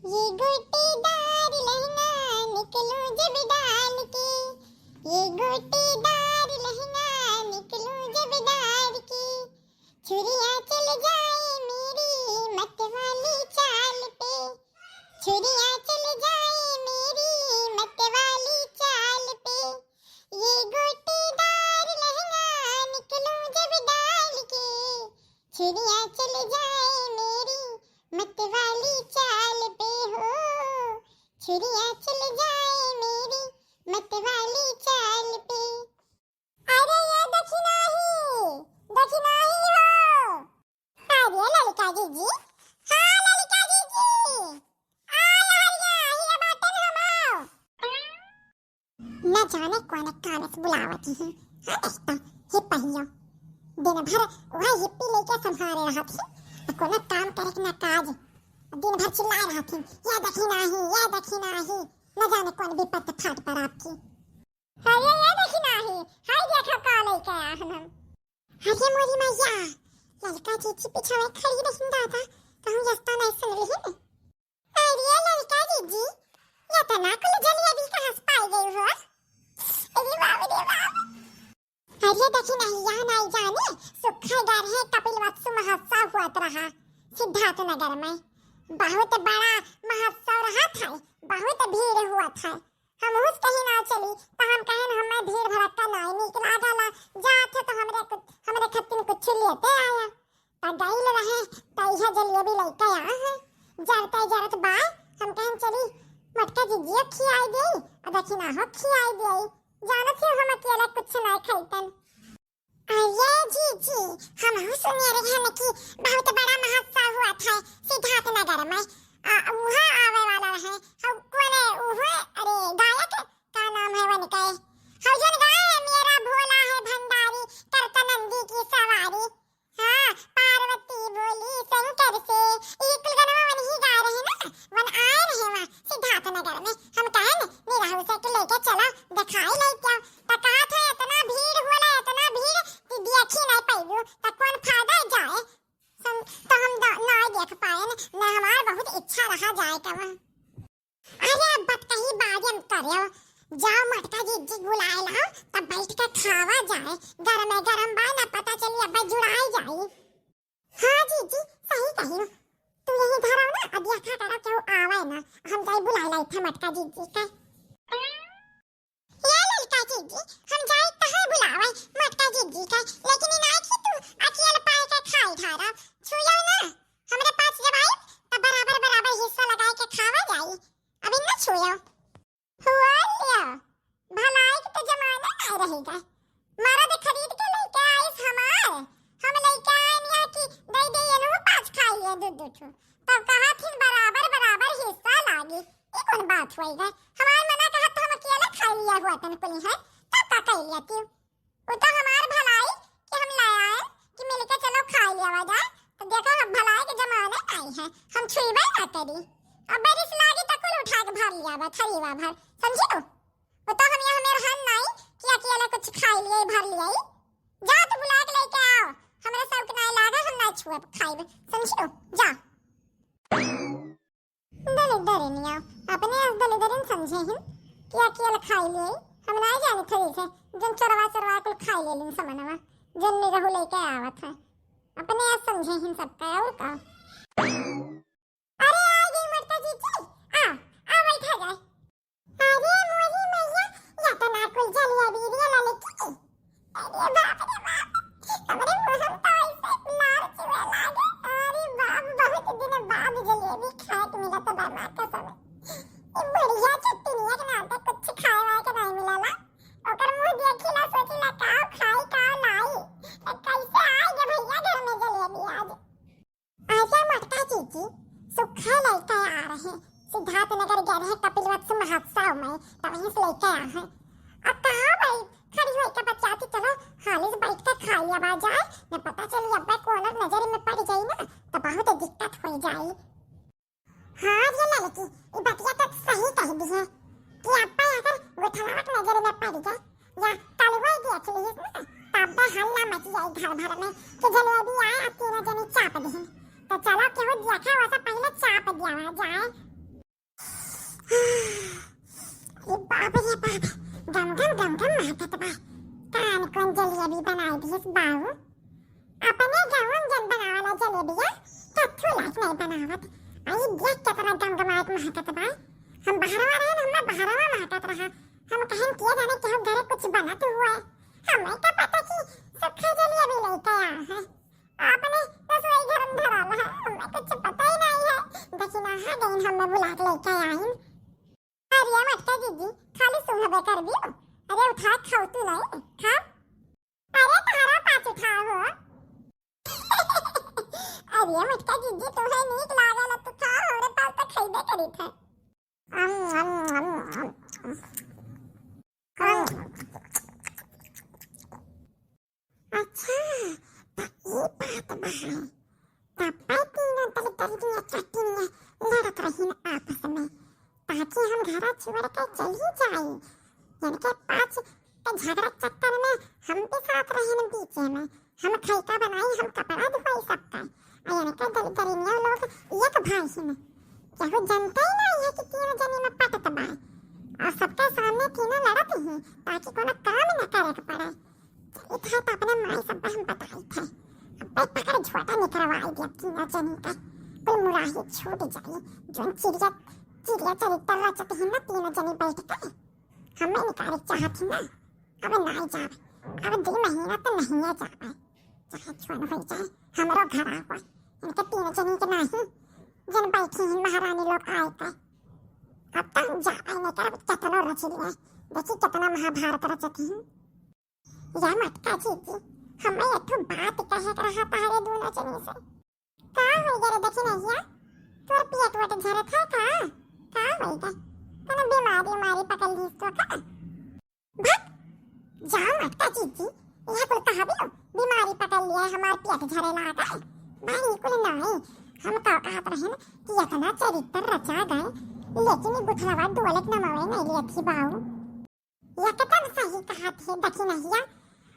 ये गोटेदार लहंगा निकलूं जब डाल के, ये गोटेदार लहंगा निकलूं जब डाल के, छुरियां चल जाए मेरी मत वाली चाल पे, छुरियां चल जाए मेरी मत वाली चाल पे, ये गोटेदार लहंगा निकलूं जब डाल के, छुरियां चल जाए मेरी मत वाली चाल पे हो, छुरियां चल जाए मेरी मत वाली चाल पे। अरे ये दक्षिणाही हो। अरे ललिता जी, हाँ ललिता जी, ये बातन हमाओ। न जाने कौन कानस बुलावती है। हाँ देखता ये पहियो दिन भर वह हिप्पी लेके संभाले रहा थी, कोनो काम करे न काज, दिन भर चिल्ला रहा थी या दक्षिणाही, न जाने कौन विपत्त फाट पर आपकी। अरे ये दक्षिणाही, हाय देखो का लेके आया हम। अरे मोरी मैया, ललका चीची पीछे में खड़ी रही दादा, कहूं जस्ता नहीं सुन रही है। अरे ललका जी, ये तो ना कुल जलेबी कहां से पाई गई हो? अरे बाप रे बाप। अरे दक्षिणाही यहाँ नहीं जाने, सुखा डर है कपिल वत्सु महोत्सव हुआ रहा सिद्धार्थ नगर में, बहुत बड़ा महोत्सव रहा था, बहुत भीड़ हुआ था। हम उस कहीं ना चली तो हम कहन हमें भीड़ भड़का नहीं निकला गला, जाते तो हमरे खत्तिन कुछ लेते आया, तो गइल रहे तो यह जलेबी लेके आया है, जरत बाय हम कहन चली मटका जिजियो खियाई दे और दक्षिणा हो खियाई दे, जानो फिर हम अकेले कुछ नहीं खाइतन। अरे जी, हम सुनिए रहे हैं कि बहुत बड़ा महोत्सव हुआ था सिद्धार्थ नगर में, वहाँ आवे वाला रहे, हम कोने वह अरे गायक का नाम है वन के, हम जो गाय है मेरा भोला है भंडारी, करता नंदी की सवारी, हाँ पार्वती बोली शंकर से, ये कुल गाना वन ही गा रहे ना, वन आए रहे वहाँ सिद्धार्थ नगर में, हम कहे न निराहु से कि लेके चलो दिखाई लेके आओ, तो कहा था इतना भीड़ होला इतना भीड़ कि देखी नहीं पाइबू, तो कौन फायदा जाए, तो हम नहीं देख पाए न हमार बहुत इच्छा रहा जाए का वहाँ। अरे अब बात कहीं बाजम करियो, जाओ मटका जी बुलाए लाओ तब बैठ के खावा जाए, गरम बा ना पता चली अब जुड़ाई जाए। हाँ जी सही कही, तू यही धराओ ना, अब देखा करो क्यों आवे ना, हम जाए बुला लाई था मटका जी का। ये ललका जी हम जाए कहाँ बुलावे मटका जी का, लेकिन नहीं कि तू अकेले पाए के खाई धारा, छुयो ना, हमरे पास जब आई तब बराबर हिस्सा लगाए के खावा जाई, अभी न छुयो। हुआ लिया, भलाई के तो जमाना नहीं रहेगा, मर्द खरीद के लेके आइस हमार, हम लेके आए नहीं कि दे एनु पास खाइए दूध, तब कहा थी बराबर हिस्सा लागी, ये कौन बात हुई है, हमार मना कहा तो हम अकेले खा लिया हुआ तन पुली है, तब का कह लिया तू, वो तो हमार भलाई कि हम लाए आए कि मिलके चलो खा लिया जाए, तो देखो अब भलाई के जमाने आई है, हम छुईबे ना करी, अब बरिस लागी तक कुल उठा के भर लिया बा थरीवा भर, समझी वो तो हम यहाँ मेरे हन नहीं कि अकेले कुछ खा लिए भर लिया, जा तो बुला के लेके आओ, हमरा सब के नहीं लागा हम ना छुए खाइबे, समझी जा। दलिदर नहीं आओ, अपने आज दलिदर समझे हैं कि अकेले खाई लिए, हम नहीं जाने थरी से जन चरवा कुल खाई ले लिन समनवा, जन में रहू लेके आवा था, अपने आज समझे हैं सबका और का। अरे आ गई मटका जी आ बैठा जाए। अरे मोरी मैया, या तो ना कुल जलेबी रिया ललकी, अरे बाप रे बाप, हमरे मुंह हम तो ऐसे लाल चुए लागे, अरे बाप बहुत दिन बाद जलेबी खाए के मिला तो बर्मा का समय, ये बढ़िया चटनी है ना, तो कुछ खाए वाए के नहीं मिला, ओकर मुंह देखी ना सोची ना काओ खाई काओ लाई, कैसे आएगा भैया घर में जलेबी आज। आजा मटका जी सुखा लेके आ रहे हैं, सिद्धार्थ नगर गए हैं कपिल वत्सु महोत्सव में, तो वहीं से लेके आए हैं, अब कहाँ भाई खड़ी हुई का बचाती, चलो हाली से बैठ के खा लिया बा जाए, न पता चली अब कौन नजर में पड़ जाए ना तो बहुत दिक्कत हो जाए। हाँ ये लड़की ये बतिया तो सही कह दी है कि अब अगर वो थलावट नजर में पड़ जाए या तलवा देख ली ना तब हल्ला मच जाए घर भर में कि जलेबी आए तीनों जने चाप दी, तो चलो केहू देखा वैसा पहले चाप दिया जाए। अरे बाप रे बाप, गम गम गम गम महकत बा। कान कोण जलेबी बनाई दिस बाऊ। अपने गावन जन बनावाला जलेबिया कथू लाइक नहीं बनावत। आई देख कितना गमगमात महकत बा। हम बहरवा रहे हम बहरवा महकत रहा। हम कहीं किए जाने के घरे कुछ बनत हुआ है। हमें क्या पता कि सूखा जलेबी लेके आया है। आपने रसोई घर में धरा रहा, हमें कुछ पता ही नहीं है। देखिना है दिन हमें बुला के लेके आए। अरे मटका दीदी खाली सुबह कर दियो। अरे उठा खाओ तू नहीं खा। अरे तारा पास उठा हो। अरे मटका दीदी तो है नीक लागल तो खा हमरे पास तो खइबे करी थे। अच्छा ये बात बहाय पापा तीनों तले तले चटनी लड़त रही आपस में ताकि हम घर छोड़ के चल ही जाए। यानी कि पाँच के झगड़ा चक्कर में हम भी साथ रहे न बीचे में। हम खैका बनाई हम कपड़ा धोई सबका। यानी कि दरिनिया लोग एक भाई ही में यह जनता ही नहीं है कि तीनों जनी में पटत बा और सबके सामने तीनों लड़त ही ताकि कोनो काम न करे के पड़े। इतना तो अपने माई सब हम बताई थे। अब पकड़ झोटा निकलवाई दिया तीनों जनी का कुल मुराही छूट जाए। जोन चिड़िया चिड़िया चरित्र रचत ही ना तीनों जनी बैठ के हमें निकाले चाहत ही ना। अब नहीं जावे अब 2 महीना तो नहीं है जावे चाहे छोन हो जाए हमरो घर आवा। इनके तीनों जनी के नहीं जन बैठी ही महारानी लोग आए थे। अब तक जावे नहीं कर कितना रचली है। देखी कितना महाभारत रचती हूँ। या मटका जी हमें एक तो बात कहे रहा तारे दोनों जनी से का हो गया देखी नहीं या तोर पेट वट झरत है का हो गया तने बीमारी मारी पकड़ ली तो का भट जाओ मटका जी यह कुल कहा भी बीमारी पकड़ लिया हमार पेट झरे लगा है भाई कुल नहीं। हम का कहत रहे न कि इतना चरित्र रचा गए लेकिन गुठलवा दौलत नमावे नहीं लिया थी बाऊ। यह कितना सही कहा थे देखी नहीं या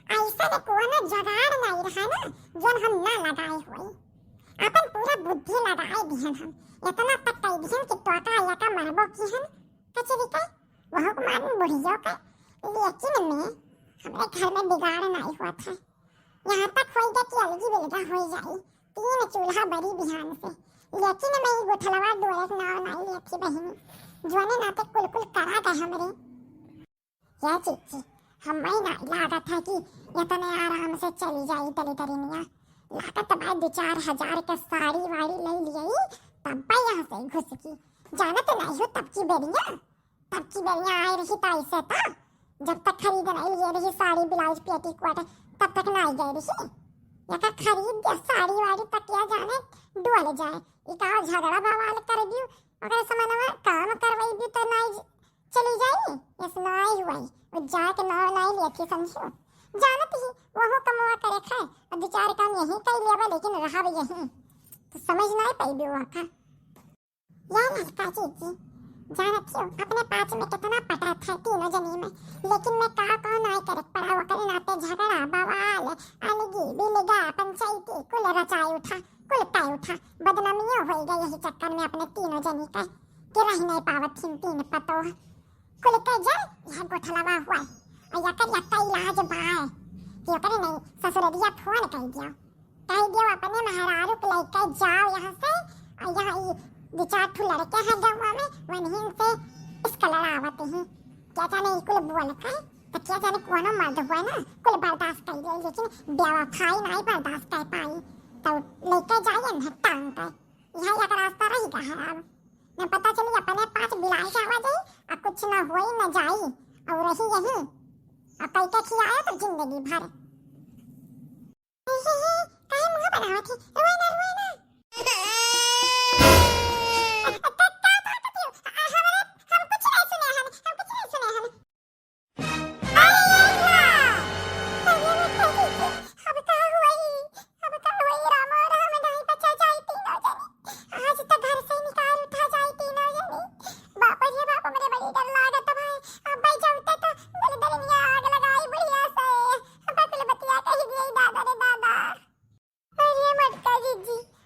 ऐसा ने कोनो जगाड़ नहीं रहा ना जोन हम ना लगाए हुए। अपन पूरा बुद्धि लगाए दिहन हम इतना तक कह दिहन कि तोता या का मरबो की हन कचरी के वह को मारन बुढ़ियो के लेकिन में हमारे घर में बिगाड़ नहीं हुआ था। यहाँ तक हो गया कि अलगी बिलगा हो जाए 3 चूल्हा बड़ी बिहान से। लेकिन मैं ये गुठलवा दौलत नाव नहीं ली थी बहनी जोने नाते कुल करा गए हमरे। या चीची हमें ना लागत था कि इतने आराम से चली जाई तली तरीनिया। लागत भाई 2-4 हजार का साड़ी वाड़ी ले लिए तब यहाँ से घुस की जानत नहीं हो तब की बेरिया आई रही तो ऐसे था जब तक खरीद नहीं लिए रही साड़ी ब्लाउज पेटी कोट तब तक नहीं गई रही। या खरीद दिया साड़ी वाड़ी तक या जाने डुअल जाए इका झगड़ा बवाल कर दियो अगर समनवा काम करवाई दी तो नहीं चली जाई इस नहीं हुई वो जाके नाव नहीं लेती समझो। जानत ही वो कमवा करे खाए और 2-4 काम यही कई लेवा लेकिन रहा भी यही तो समझ नहीं पाई भी वो का। या लड़का जी जानत हो अपने पास में कितना पटा था तीनों जनी में लेकिन मैं का नहीं करे पड़ा वो करे नाते झगड़ा बवाल अलगी बिलगा पंचायती कुल रचाई उठा कुल पाई उठा बदनामियां हो गई यही चक्कर में अपने तीनों जनी का कि रह नहीं पावत तीन पतो कुल के जाए यह गोठलवा हुआ और यकर यक्का इलाज बाय कि ओकरे नहीं ससुरदिया फोन कह दियो अपने महारारू के लेके जाओ यहाँ से और यहाँ 2-4 ठू लड़के हैं गाँव में वहीं से इसका लड़ावते हैं क्या जाने कुल बोल का तो क्या जाने कोनो मर्द हुआ ना कुल बर्दाश्त कर ले लेकिन बेवफाई नहीं बर्दाश्त कर पाई तो लेके जाइए न टांग पे यह एक रास्ता रहेगा खराब न पता चली अपने 5 बिलाई के आवाज आई अब कुछ ना हुई न जाई और रही यही अब कई के खिलाया तो जिंदगी भर कहीं मुंह बनावा थी रोए ना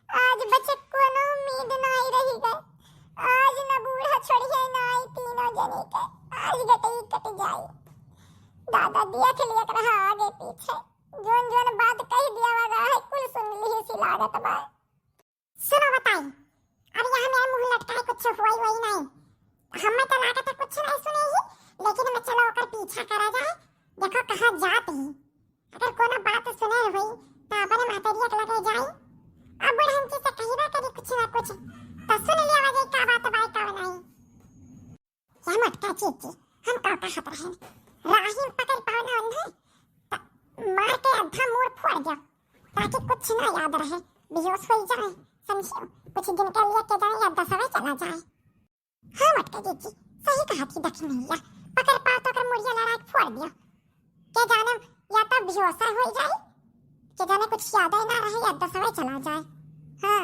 आज बच्चे को जने का आज गटई कट जाए। दादा देख लिया कर आगे पीछे जोन जोन बात कह दिया वगा है कुल सुन ली सी लागत बा। सुनो बताई अब यहाँ मेरा मुंह लटकाए कुछ हुआ ही नहीं। हमें तो लागत है कुछ नहीं सुने ही, लेकिन मैं चलो कर पीछा करा जाए देखो कहाँ जाते ही। अगर कोनो बात सुने हुई तो अपने मातारिया के लगे जाए। अब बुढ़न की से कहिबा करी कुछ ना कुछ तो सुन लिया वगे का बात बाई का नहीं। या मटका चीची हम का कहत रहे राहिन पकड़ पाना उन्हें मार के आधा मुड़ फोड़ दिया ताकि कुछ ना याद रहे, बेहोश हो जाए समझो कुछ दिन के लिए के जाए या 10 समय चला जाए। हाँ मटका चीची सही कहा थी दक्षिण भैया, पकड़ पाओ तो कर मुड़िया लड़ा के फोड़ दिया के जाने या तो बेहोश हो जाए के जाने कुछ याद ही ना रहे या 10 समय चला जाए। हाँ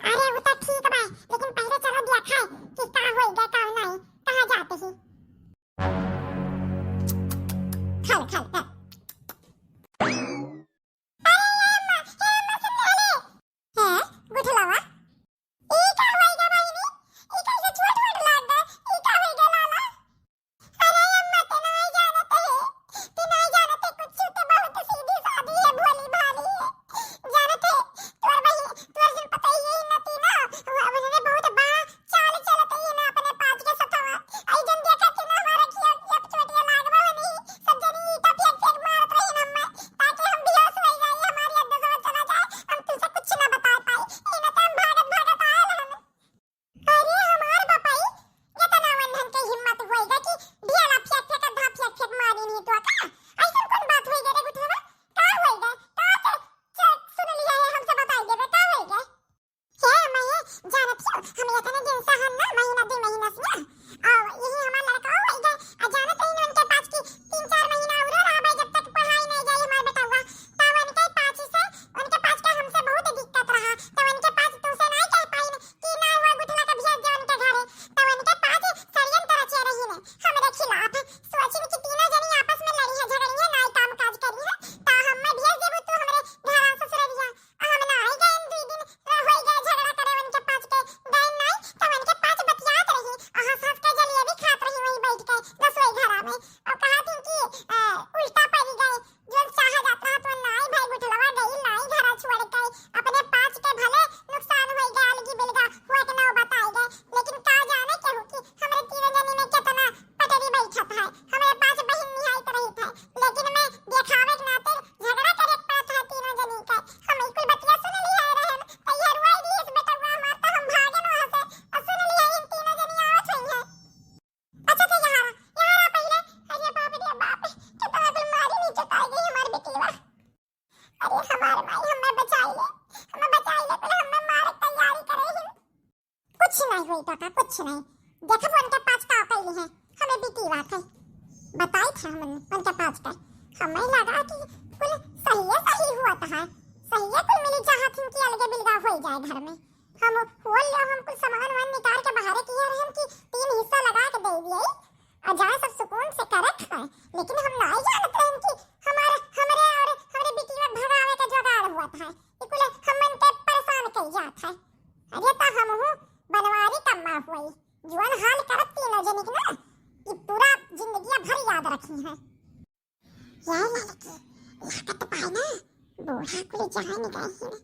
अरे वो तो ठीक बा, लेकिन पहले चलो देखा कि का होएगा का नहीं, कहां जाते ही खल खल खल। कुछ नहीं देखो उनके पास का कैली है हमें बीती बात है बताई था हमने उनके पास का हमें लगा कि कुल सही हुआ था सही है कुल मिली चाहत कि अलगे बिलगा हो जाए घर में। हम होल लो हम कुल सामान वान निकाल के बाहर किए रहे हम कि 3 हिस्सा लगा के दे दिए और जाए सब सुकून से करत है, लेकिन हम नहीं जानते हैं कि हमारे बीती में भगावे का जुगाड़ हुआ था कि कुल हमन के परेशान कर जात है। अरे तो हम हूं बनवारी कम्मा हुई जुआन हाल करत तीनों जनिक ना कि पूरा जिंदगी भर याद रखी है। यार लड़की लागत पाए ना बूढ़ा कुल जहां निकाल ही ना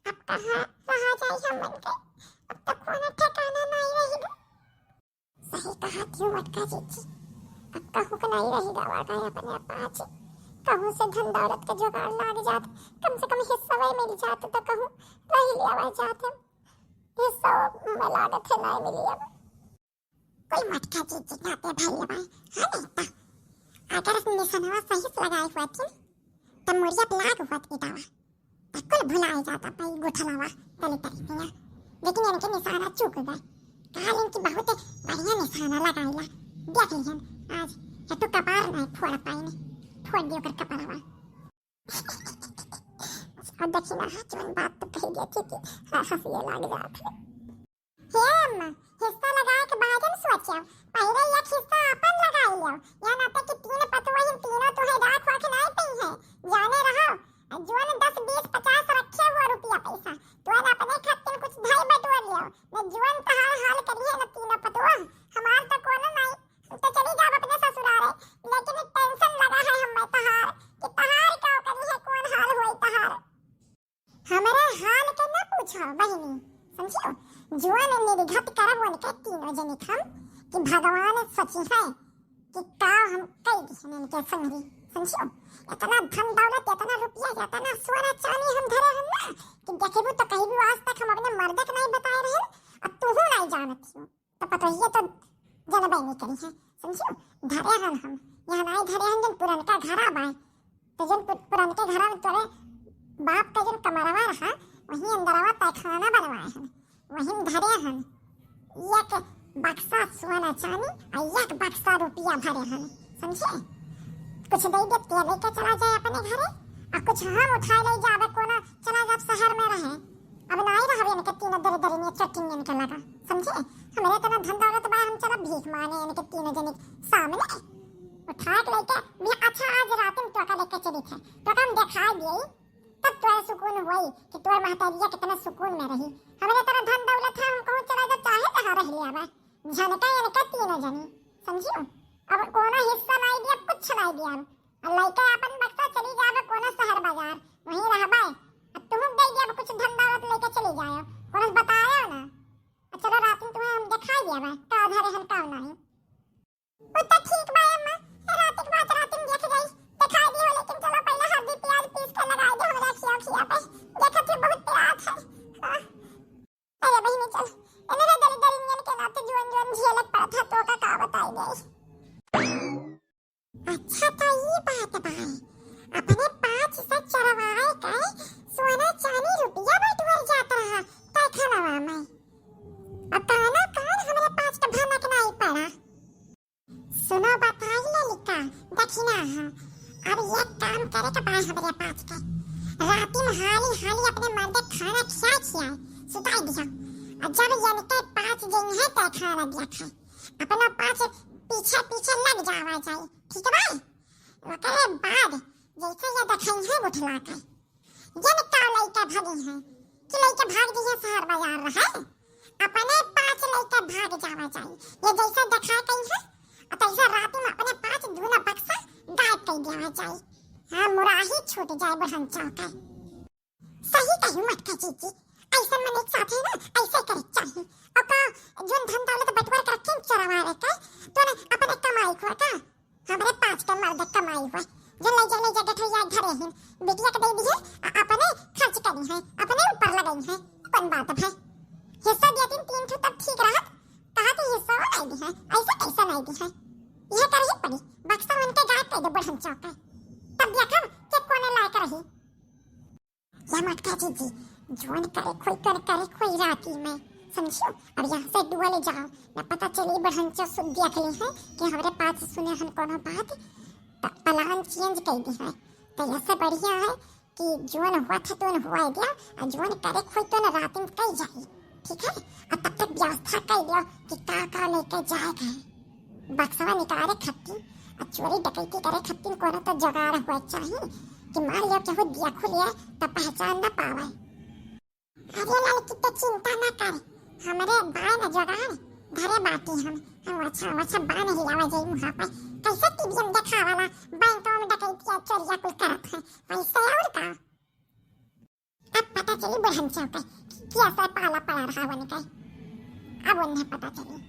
अब कहां रहा जाए हमन के अब तक कोई ठिकाना नहीं रहेगा। सही कहा क्यों मटका जीजी अब कहूं कि नहीं रहेगा वागा अपने पास कहूं से धन दौलत के जुगाड़ लाग जात कम से कम हिस्सा वही मिल जात तो कहूं रह लिया वह जाते हिस्सा में लागत है नहीं मिली अब कोई मटका जीजी नाते भाई भाई हाँ नहीं तो अगर निशानवा सही लगाए हुआ थी तो मुरिया लाग हुआ की दावा तकुल भुलाए जाता भाई गुठलावा तले तरीके लेकिन इनके निशाना चूक गए काल इनकी बहुत बढ़िया निशाना लगाईला देख लिहन आज या तो कपार नहीं फोड़ पाई फोड़ दियो कर कपारवा और दक्षिणा हाचवन बात तो कही दिया थी हंसिए लाग जात हे अम्मा हिस्सा लगाए के बाद हम सोचियो पहले एक हिस्सा अपन लगा लियो या ना तो कि 3 पतवा ही तीनों तो है राख वाख नहीं पई है जाने रहो जोन 10 20 50 रखे हुआ रुपया पैसा तो ना अपने खातिर कुछ भाई बटवा लियो न जोन तहार हाल करिए न 3 पतवा हमार तो कोनो नहीं के तीनों जने हम कि भगवान सोची है कि का हम कई दिखने के संगरी समझो इतना धन दौलत इतना रुपया इतना सोना चांदी हम धरे हम ना कि देखेबू तो कहीं भी आज तक हम अपने मर्द के नहीं बताए रहे अब तू हो नहीं जानत हो तो पता ही है तो जनबे नहीं करी है समझो धरे हम यहाँ नहीं धरे हम जन पुरनका घरा बाय तो जन पुरनके घरा में तोरे बाप का जन कमरवा रहा वहीं अंदरवा तहखाना बनवाए हम वहीं धरे हम एक बक्सा सोना चांदी और एक बक्सा रुपया भरे हम समझे कुछ दे दे ते लेके चला जाए अपने घरे और कुछ हम उठा ले जावे कोना चला जाए शहर में रहे अब नहीं रहे इनके तीनों दर दर में चट्टिन इनके लगा समझे हमारे इतना धन दौलत बा हम चला भीख मांगे इनके तीनों जने सामने उठा के लेके भी अच्छा आज रात में टोका लेके चली थे टोका हम दिखा दिए तब तो सुकून हुई कि तोर महतारिया कितना सुकून में रही हमारे तरह धन दौलत है हम कहूं चला जा चाहे कहां रह लिया बा झनका इनका तीनों जनी समझियो अब कोना हिस्सा नहीं दिया कुछ नहीं दिया और लइका अपन बक्सा चली जावे कोना शहर बाजार वहीं रहबे अब तुम दे दिया कुछ धन दौलत लेके चली जाओ कोना बताया ना चलो रात में तुम्हें हम दिखाई दिया बा का धरे हम का नहीं वो तो ठीक बा अम्मा रात के बाद रात में देख जाई दिखाई दियो लेकिन चलो पहले हल्दी प्याज पीस के लगा दे हमरा खिया खिया पे देखा थी बहुत प्यार है अरे बहनी चल इन्हें दर दर इंजन के नाते जुआन जुआन झलक पड़ा था तो का बताई गई अच्छा तो ये बात भाई अपने 5 से चरवाए का सोना चांदी रुपया बटवर जाता रहा तय खलवा में अब काना कान हमारे 5 का भनक नहीं पड़ा सुनो बताई ललिका दक्षिणा अब ये काम करे के पास हमारे 5 के रात में हाली हाली अपने मर्द खाना खिया खिया सुताई दिया और जब इनके 5 दिन है तय खाना दिया खाए अपना 5 पीछे पीछे लग जावा चाहिए ठीक है भाई ओकरे बाद जैसे ये दखई है उठला के जन का लइका भागी है कि लइका भाग दिया शहर बाजार रहा अपने 5 लइका भाग जावा चाहिए ये जैसे दखा कहीं है और तैसे रात में अपने 5 दूना बक्सा गायब कर देवा चाहिए हां मुराही छूट जाए बहन चौका सही कही मत का जीजी ऐसा मन एक साथ है ना ऐसे करे चाहिए और का जोन धन दौलत बटवार कर के चरवा रखे तो ना अपने कमाई को का हमारे 5 के मर्द कमाई हुआ जो ले जाने जगह थे याद धरे हैं बेटिया के दे दी है अपने खर्च करी है अपने ऊपर लगाई है कौन बात है हिस्सा दिया 3 ठो तब ठीक रहा कहा तो हिस्सा नहीं दी है ऐसा कैसा नहीं दी है यह कर ही पड़ी बक्सा उनके गायब कर दो बहन चौका तब देखो कि कौन लायक रही या मत का जीजी जोन करे कोई राती में समझो अब यहाँ से डुअल जाओ न पता चली बहन चो सुन देख ली है कि हमारे 5 सुने हम कोनो बात प्लान चेंज कर दी है तो ऐसे बढ़िया है कि जोन हुआ था तो हुआ गया और जोन करे कोई तो न रात में कई जाए ठीक है और तब तक व्यवस्था कर दियो कि का लेके जाएगा बक्सा निकाले खत्ती और चोरी डकैती करे खत्ती कोनो तो जुगाड़ हुआ चाहिए कि मान लियो कि वो दिया खुलिया तो पहचान न पावे अरे लाल कितने चिंता न कर हमारे बाय न जुगाड़ धरे बाटी हम अच्छा बाय नहीं लावा जाई मुहा पे कैसे टीवी में देखा वाला बैंक में डकैती चोरिया कुल करत है वैसे और का अब पता चली बहन चौके कैसे पाला पड़ा रहा वन का अब उन्हें पता चली